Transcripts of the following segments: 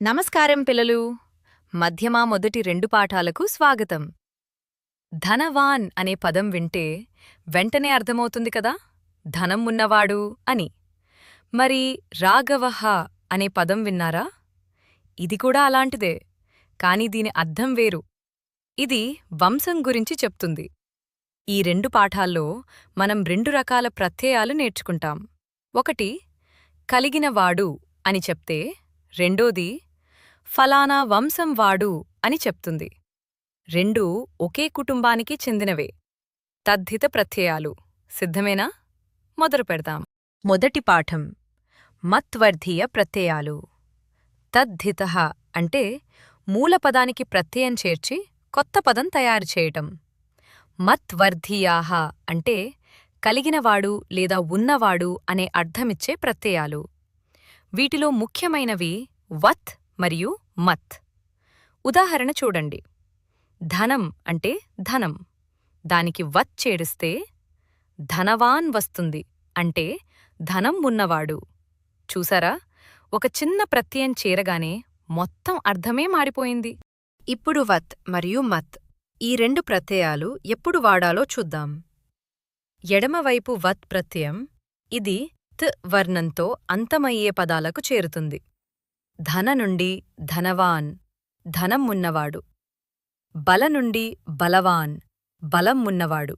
నమస్కారం పిల్లలు. మధ్యమా మొదటి 2 పాఠాలకు స్వాగతం. ధనవాన్ అనే పదం వింటే వెంటనే అర్థమవుతుంది కదా, ధనం ఉన్నవాడు అని. మరి రాఘవః అనే పదం విన్నారా? ఇది కూడా అలాంటిదే, కాని దీని అర్థం వేరు. ఇది వంశం గురించి చెప్తుంది. ఈ 2 పాఠాల్లో మనం 2 రకాల ప్రత్యయాలు నేర్చుకుంటాం. ఒకటి కలిగినవాడు అని చెప్తే, రెండోది ఫలానా వంశం వాడు అని చెప్తుంది. రెండూ ఒకే కుటుంబానికి చెందినవే. తద్ధిత ప్రత్యయాలు. సిద్ధమేనా? మొదలు పెడదాం. మొదటి పాఠం మత్వర్ధీయ ప్రత్యయాలు. తద్ధితః అంటే మూలపదానికి ప్రత్యయం చేర్చి కొత్త పదం తయారు చేయటం. మత్వర్ధీయాః అంటే కలిగినవాడు లేదా ఉన్నవాడు అనే అర్థమిచ్చే ప్రత్యయాలు. వీటిలో ముఖ్యమైనవి వత్ మరియు మత్. ఉదాహరణ చూడండి. ధనం అంటే ధనం, దానికి వత్ చేడిస్తే ధనవాన్ వస్తుంది, అంటే ధనం ఉన్నవాడు. చూసారా, ఒక చిన్న ప్రత్యయం చేరగానే మొత్తం అర్థమే మారిపోయింది. ఇప్పుడు వత్ మరియు మత్, ఈ 2 ప్రత్యయాలు ఎప్పుడు వాడాలో చూద్దాం. ఎడమవైపు వత్ ప్రత్యయం, ఇది త్ వర్ణంతో అంతమయ్యే పదాలకు చేరుతుంది. ధన నుండి ధనవాన్, ధనం ఉన్నవాడు. బల నుండి బలవాన్, బలం ఉన్నవాడు.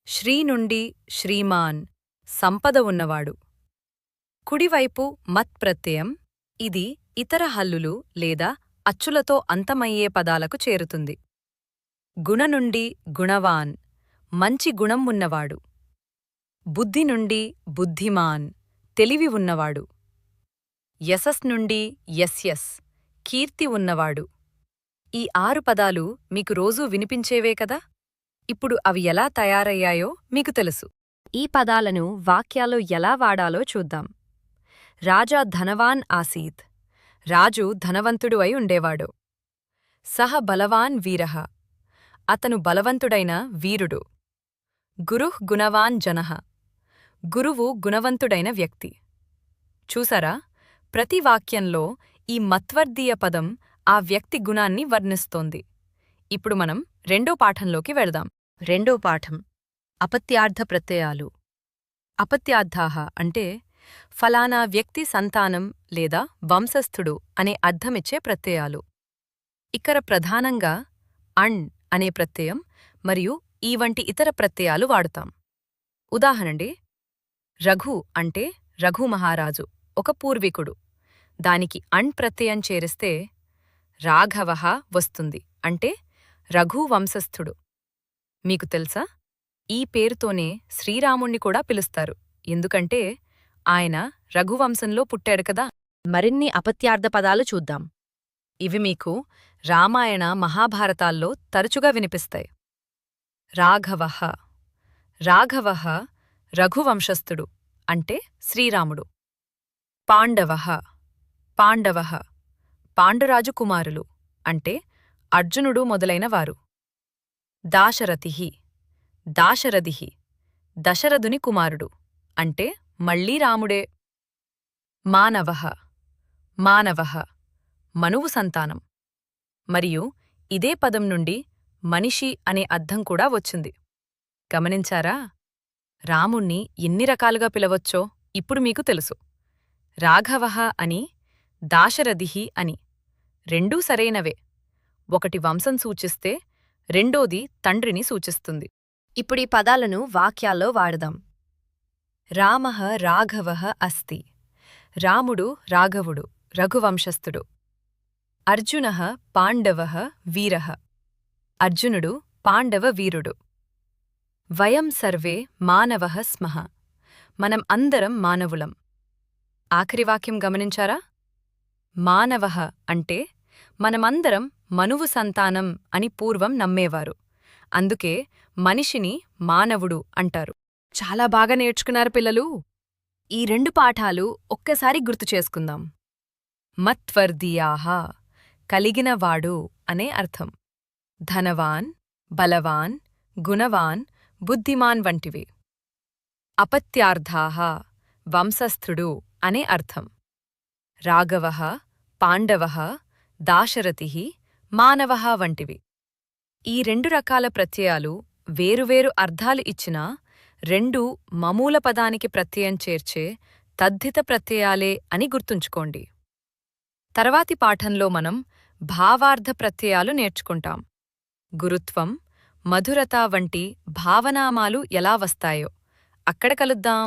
శ్రీ నుండి శ్రీమాన్, సంపద ఉన్నవాడు. కుడివైపు మత్ ప్రత్యయం, ఇది ఇతర హల్లులు లేదా అచ్చులతో అంతమయ్యే పదాలకు చేరుతుంది. గుణ నుండి గుణవాన్, మంచి గుణం ఉన్నవాడు. బుద్ధి నుండి బుద్ధిమాన్, తెలివి ఉన్నవాడు. యశస్ నుండి యస్యస్, కీర్తి ఉన్నవాడు. ఈ 6 పదాలు మీకు రోజూ వినిపించేవే కదా. ఇప్పుడు అవి ఎలా తయారయ్యాయో మీకు తెలుసు. ఈ పదాలను వాక్యాల్లో ఎలా వాడాలో చూద్దాం. రాజా ధనవాన్ ఆసీత్, రాజు ధనవంతుడు అయి ఉండేవాడు. సహ బలవాన్ వీరః, అతను బలవంతుడైన వీరుడు. గురుః గుణవాన్ జనః, గురువు గుణవంతుడైన వ్యక్తి. చూసారా, ప్రతి వాక్యంలో ఈ మత్వర్ధీయ పదం ఆ వ్యక్తి గుణాన్ని వర్ణిస్తోంది. ఇప్పుడు మనం 2వ పాఠంలోకి వెళదాం. 2వ పాఠం అపత్యార్థ ప్రత్యయాలు. అపత్యార్థాః అంటే ఫలానా వ్యక్తి సంతానం లేదా వంశస్థుడు అనే అర్థమిచ్చే ప్రత్యయాలు. ఇక్కడ ప్రధానంగా అణ్ అనే ప్రత్యయం మరియు ఈ వంటి ఇతర ప్రత్యయాలు వాడుతాం. ఉదాహరణండి, రఘు అంటే రఘు మహారాజు, ఒక పూర్వీకుడు. దానికి అణ్ ప్రత్యయం చేరిస్తే రాఘవః వస్తుంది, అంటే రఘు వంశస్థుడు. మీకు తెలుసా, ఈ పేరుతోనే శ్రీరాముణ్ణి కూడా పిలుస్తారు, ఎందుకంటే ఆయన రఘువంశంలో పుట్టాడు కదా. మరిన్ని అపత్యార్థ పదాలు చూద్దాం. ఇవి మీకు రామాయణ మహాభారతాల్లో తరచుగా వినిపిస్తాయి. రాఘవః, రాఘవః రఘువంశస్థుడు, అంటే శ్రీరాముడు. పాండవః, పాండవః పాండురాజు కుమారులు, అంటే అర్జునుడు మొదలైనవారు. దాశరథిః, దాశరథిః దశరథుని కుమారుడు, అంటే మళ్ళీ రాముడే. మానవః, మానవః మనువు సంతానం. మరియు ఇదే పదం నుండి మనిషి అనే అర్థం కూడా వచ్చింది. గమనించారా? రాముణ్ణి ఎన్ని రకాలుగా పిలవచ్చో ఇప్పుడు మీకు తెలుసు. రాఘవః అని, దాశరథిః అని, రెండూ సరైనవే. ఒకటి వంశం సూచిస్తే రెండోది తండ్రిని సూచిస్తుంది. ఇప్పుడీ పదాలను వాక్యాల్లో వాడదాం. రామః రాఘవః అస్తి, రాముడు రాఘవుడు రఘువంశస్థుడు. అర్జునః పాండవః వీరః, అర్జునుడు పాండవ వీరుడు. వయం సర్వే మానవః స్మః, మనం అందరం మానవులం. ఆఖరి వాక్యం గమనించారా? మానవః అంటే మనమందరం మనువు సంతానం అని పూర్వం నమ్మేవారు. అందుకే మనిషిని మానవుడు అంటారు. చాలా బాగా నేర్చుకున్నారు పిల్లలు. ఈ 2 పాఠాలు ఒక్కసారి గుర్తు చేసుకుందాం. మత్వర్ధీయాః కలిగినవాడు అనే అర్థం. ధనవాన్, బలవాన్, గుణవాన్, బుద్ధిమాన్ వంటివి. అపత్యార్థాః వంశస్థుడు అనే అర్థం. రాఘవః పాండవః, దాశరథిః, మానవః వంటివి. ఈ 2 రకాల ప్రత్యయాలు వేరువేరు అర్థాలు ఇచ్చినా రెండూ మమూల పదానికి ప్రత్యయం చేర్చే తద్ధిత ప్రత్యయాలే అని గుర్తుంచుకోండి. తర్వాతి పాఠంలో మనం భావార్థ ప్రత్యయాలు నేర్చుకుంటాం. గురుత్వం, మధురత వంటి భావనామాలు ఎలా వస్తాయో అక్కడ కలుద్దాం.